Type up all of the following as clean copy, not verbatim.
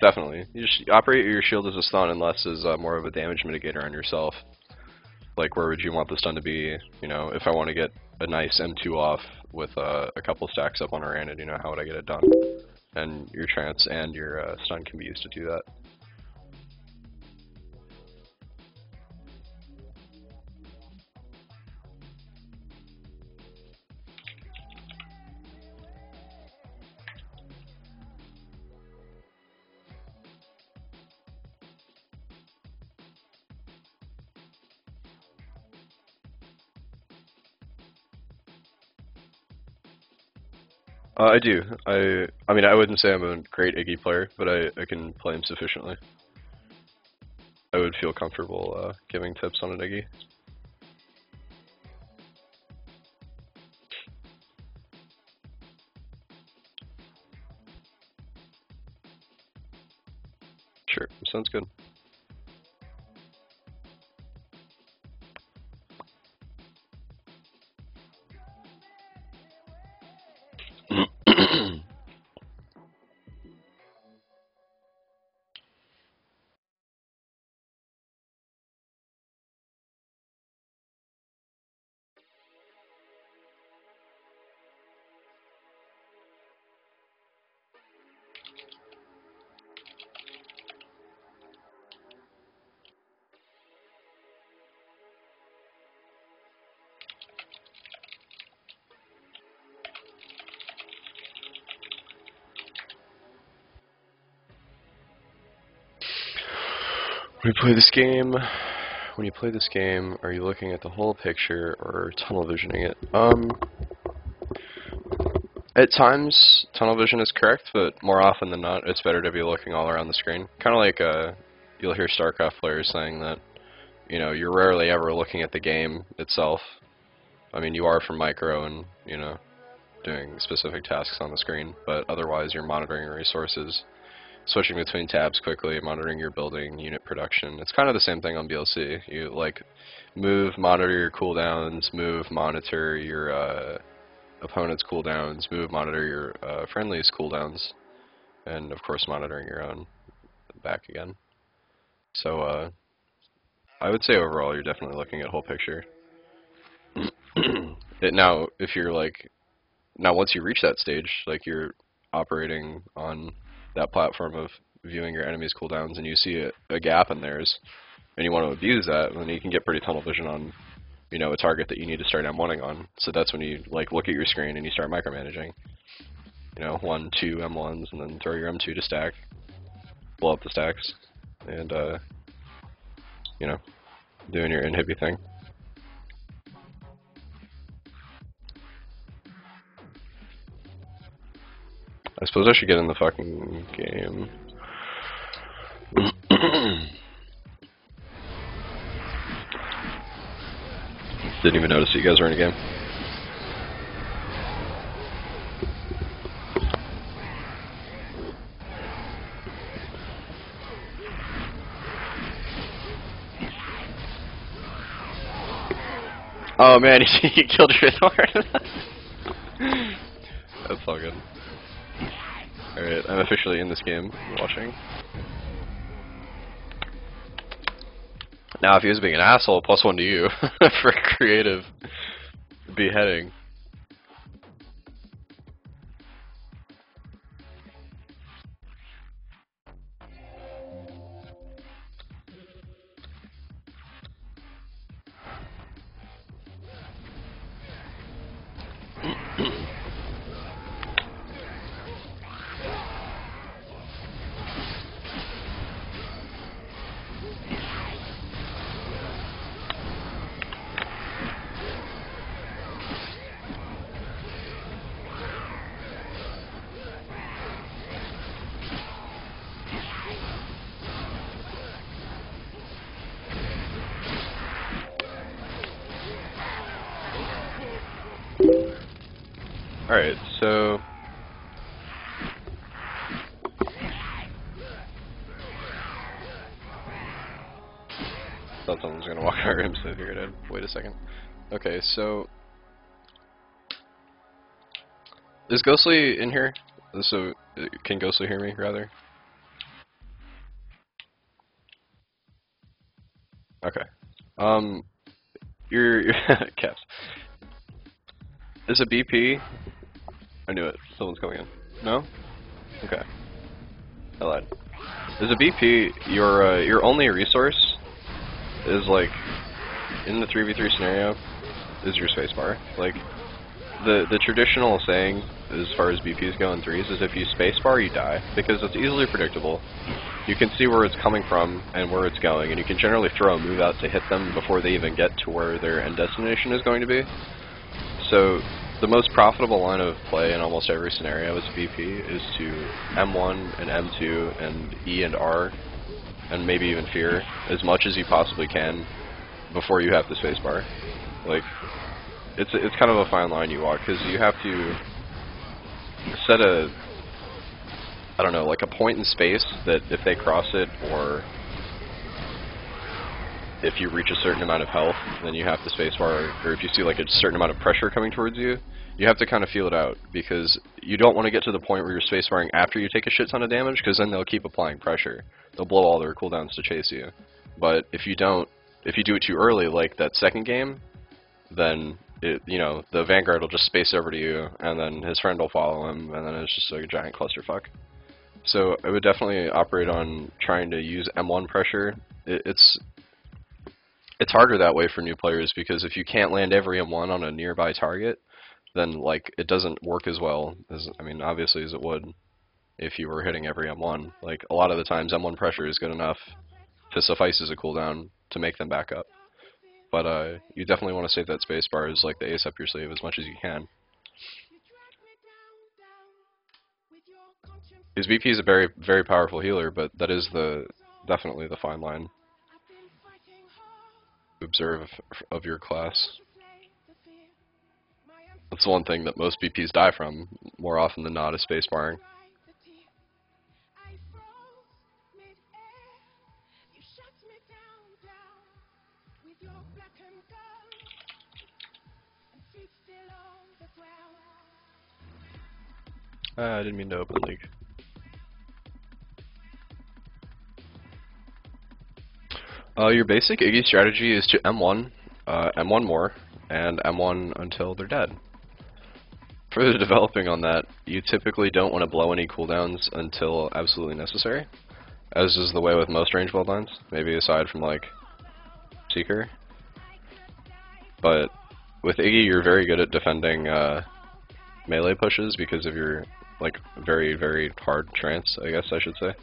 Definitely. You just operate your shield as a stun unless is more of a damage mitigator on yourself. Like, where would you want the stun to be? You know, if I want to get a nice M2 off with a couple stacks up on a random, you know, how would I get it done? And your trance and your stun can be used to do that. I do. I mean, I wouldn't say I'm a great Iggy player, but I can play him sufficiently. I would feel comfortable giving tips on an Iggy. Sure, sounds good. When you play this game, are you looking at the whole picture or tunnel visioning it? At times, tunnel vision is correct, but more often than not, it's better to be looking all around the screen. Kind of like you'll hear StarCraft players saying that, you know, you're rarely ever looking at the game itself. I mean, you are for micro and, you know, doing specific tasks on the screen, but otherwise you're monitoring your resources, switching between tabs quickly, monitoring your building, unit production. It's kind of the same thing on BLC. You, like, move, monitor your cooldowns, move, monitor your opponent's cooldowns, move, monitor your friendly's cooldowns, and of course monitoring your own back again. So I would say overall you're definitely looking at whole picture. Now, if you're like, now once you reach that stage, like you're operating on that platform of viewing your enemy's cooldowns and you see a gap in theirs, and you want to abuse that, then you can get pretty tunnel vision on, you know, a target that you need to start M1ing on. So that's when you like look at your screen and you start micromanaging. You know, 1, 2 M1s, and then throw your M2 to stack, blow up the stacks, and you know, doing your inhibi thing. I suppose I should get in the fucking game. Didn't even notice that you guys were in a game. Oh man, he killed your Thorn. That's all good. Alright, I'm officially in this game, watching. Now if he was being an asshole, +1 to you for creative beheading. Alright, so thought someone was gonna walk in our room, so I figured I'd wait a second. Okay, so is Ghostly in here? So can Ghostly hear me, rather? Okay. Your caps. Is a BP? I knew it. Someone's coming in. No? Okay. I lied. Is a BP your only resource? Is like in the 3v3 scenario is your spacebar. Like the traditional saying as far as BPs go in threes is if you spacebar you die because it's easily predictable. You can see where it's coming from and where it's going, and you can generally throw a move out to hit them before they even get to where their end destination is going to be. So the most profitable line of play in almost every scenario as a BP is to M1 and M2 and E and R and maybe even Fear as much as you possibly can before you have the spacebar. Like, it's kind of a fine line you walk because you have to set a, I don't know, like a point in space that if they cross it or if you reach a certain amount of health, then you have the spacebar, or if you see like a certain amount of pressure coming towards you, you have to kind of feel it out because you don't want to get to the point where you're spacebarring after you take a shit ton of damage because then they'll keep applying pressure. They'll blow all their cooldowns to chase you. But if you do it too early, like that second game, then the Vanguard will just space over to you, and then his friend will follow him, and then it's just like a giant clusterfuck. So I would definitely operate on trying to use M1 pressure. It's harder that way for new players because if you can't land every M1 on a nearby target, then like it doesn't work as well as, I mean, obviously as it would if you were hitting every M1. Like a lot of the times M1 pressure is good enough to suffice as a cooldown to make them back up. But you definitely want to save that spacebar as like the ace up your sleeve as much as you can. His BP is a very, very powerful healer, but that is definitely the fine line to observe of your class. That's one thing that most BPs die from, more often than not, is spacebarring. I didn't mean to open league. Your basic Iggy strategy is to M1, M1 more, and M1 until they're dead. Further developing on that, you typically don't want to blow any cooldowns until absolutely necessary, as is the way with most range bloodlines, maybe aside from like Seeker. But with Iggy, you're very good at defending melee pushes because of your like very, very hard trance, I guess I should say.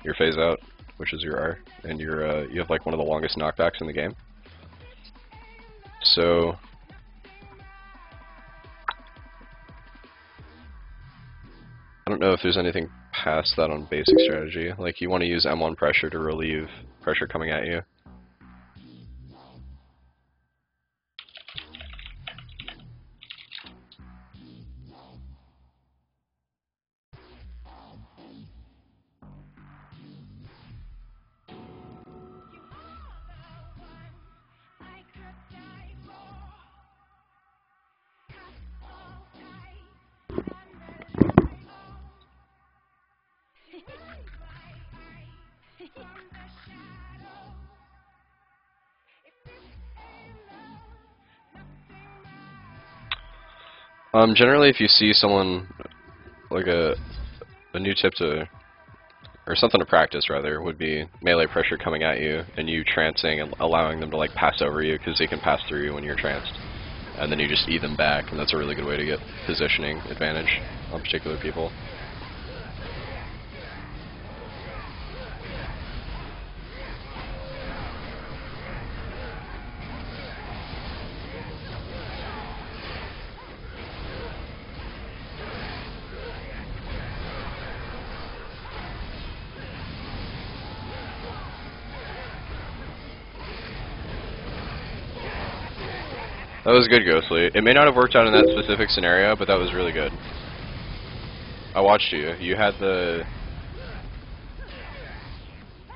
Your phase out, which is your R, and you have like one of the longest knockbacks in the game. So I don't know if there's anything past that on basic strategy. Like you want to use M1 pressure to relieve pressure coming at you. Generally, if you see someone, like a new tip to, or something to practice rather, would be melee pressure coming at you, and you trancing and allowing them to like pass over you, because they can pass through you when you're tranced. And then you just eat them back, and that's a really good way to get positioning advantage on particular people. That was good, Ghostly. It may not have worked out in that specific scenario, but that was really good. I watched you. You had the...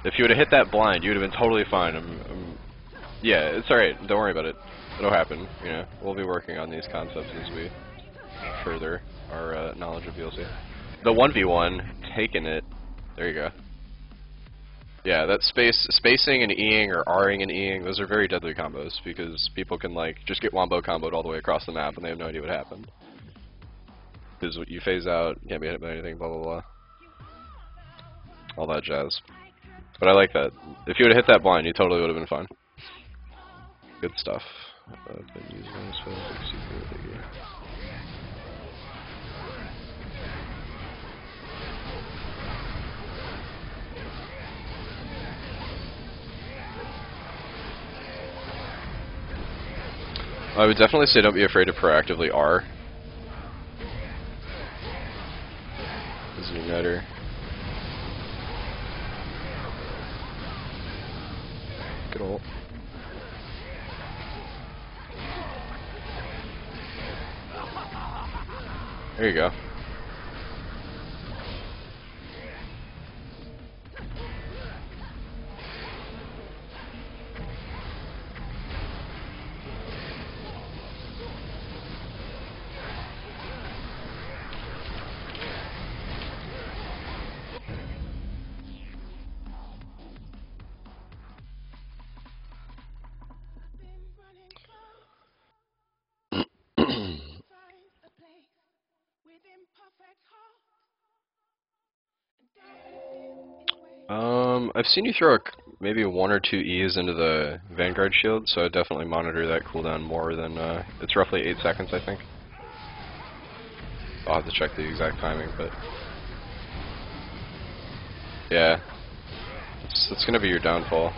If you would have hit that blind, you would have been totally fine. Yeah, it's alright. Don't worry about it. It'll happen. You know, we'll be working on these concepts as we further our knowledge of VLC. The 1v1, taking it. There you go. Yeah, that spacing and Eing or Ring and Eing, those are very deadly combos because people can like just get wombo comboed all the way across the map and they have no idea what happened. Because you phase out, can't be hit by anything, blah blah blah. All that jazz. But I like that. If you would have hit that blind, you totally would have been fine. Good stuff. I've been using this for super biggie. I would definitely say don't be afraid to proactively R. As an igniter. Good ult. There you go. I've seen you throw maybe 1 or 2 E's into the Vanguard shield, so I'd definitely monitor that cooldown more than, it's roughly 8 seconds, I think. I'll have to check the exact timing, but... yeah. It's gonna be your downfall.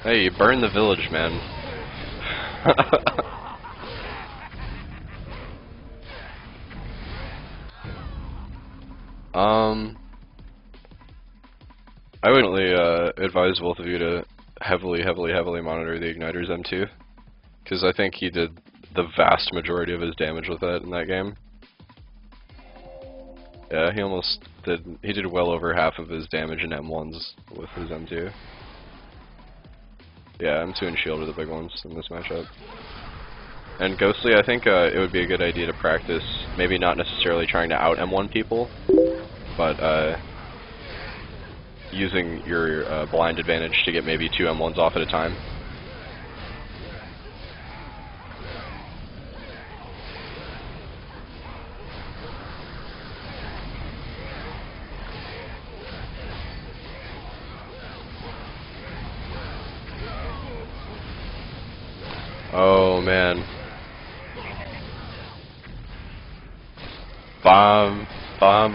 Hey, you burned the village, man. I would definitely advise both of you to heavily monitor the Igniter's M2, because I think he did the vast majority of his damage with that in that game. Yeah, he did well over half of his damage in M1s with his M2. Yeah, M2 and Shield are the big ones in this matchup. And Ghostly, I think it would be a good idea to practice, maybe not necessarily trying to out M1 people, but using your blind advantage to get maybe 2 M1s off at a time. Oh man. Bomb,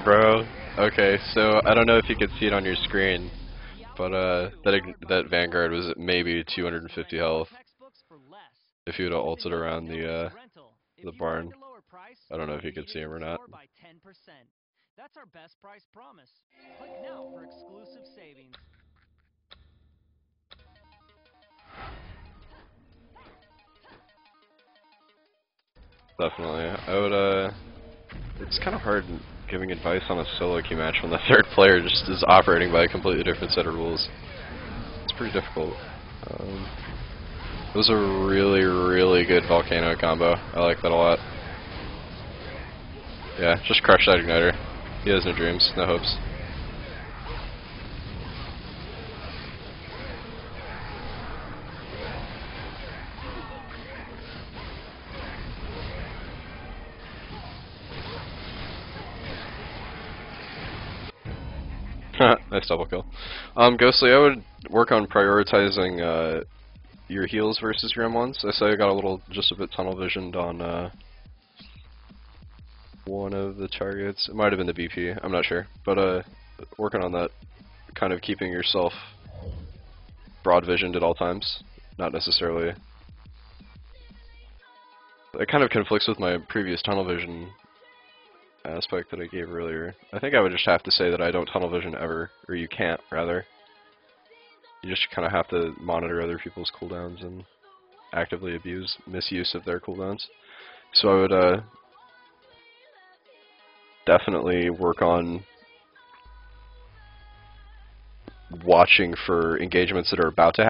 bro. Okay, so I don't know if you could see it on your screen, but that Vanguard was at maybe 250 health. If you would have ulted around the barn, I don't know if you could see him or not. That's our best price promise. Click now for exclusive savings. Definitely. I would, it's kind of hard giving advice on a solo queue match when the third player just is operating by a completely different set of rules. It's pretty difficult. It was a really good Volcano combo. I like that a lot. Yeah, just crush that Igniter. He has no dreams, no hopes. Nice double kill. Ghostly, I would work on prioritizing your heals versus your M1s. I saw you got just a bit tunnel visioned on one of the targets. It might have been the BP, I'm not sure. But working on that, kind of keeping yourself broad visioned at all times, not necessarily. It kind of conflicts with my previous tunnel vision aspect that I gave earlier. I think I would just have to say that I don't tunnel vision ever, or you can't, rather. You just kind of have to monitor other people's cooldowns and actively misuse of their cooldowns. So I would, definitely work on watching for engagements that are about to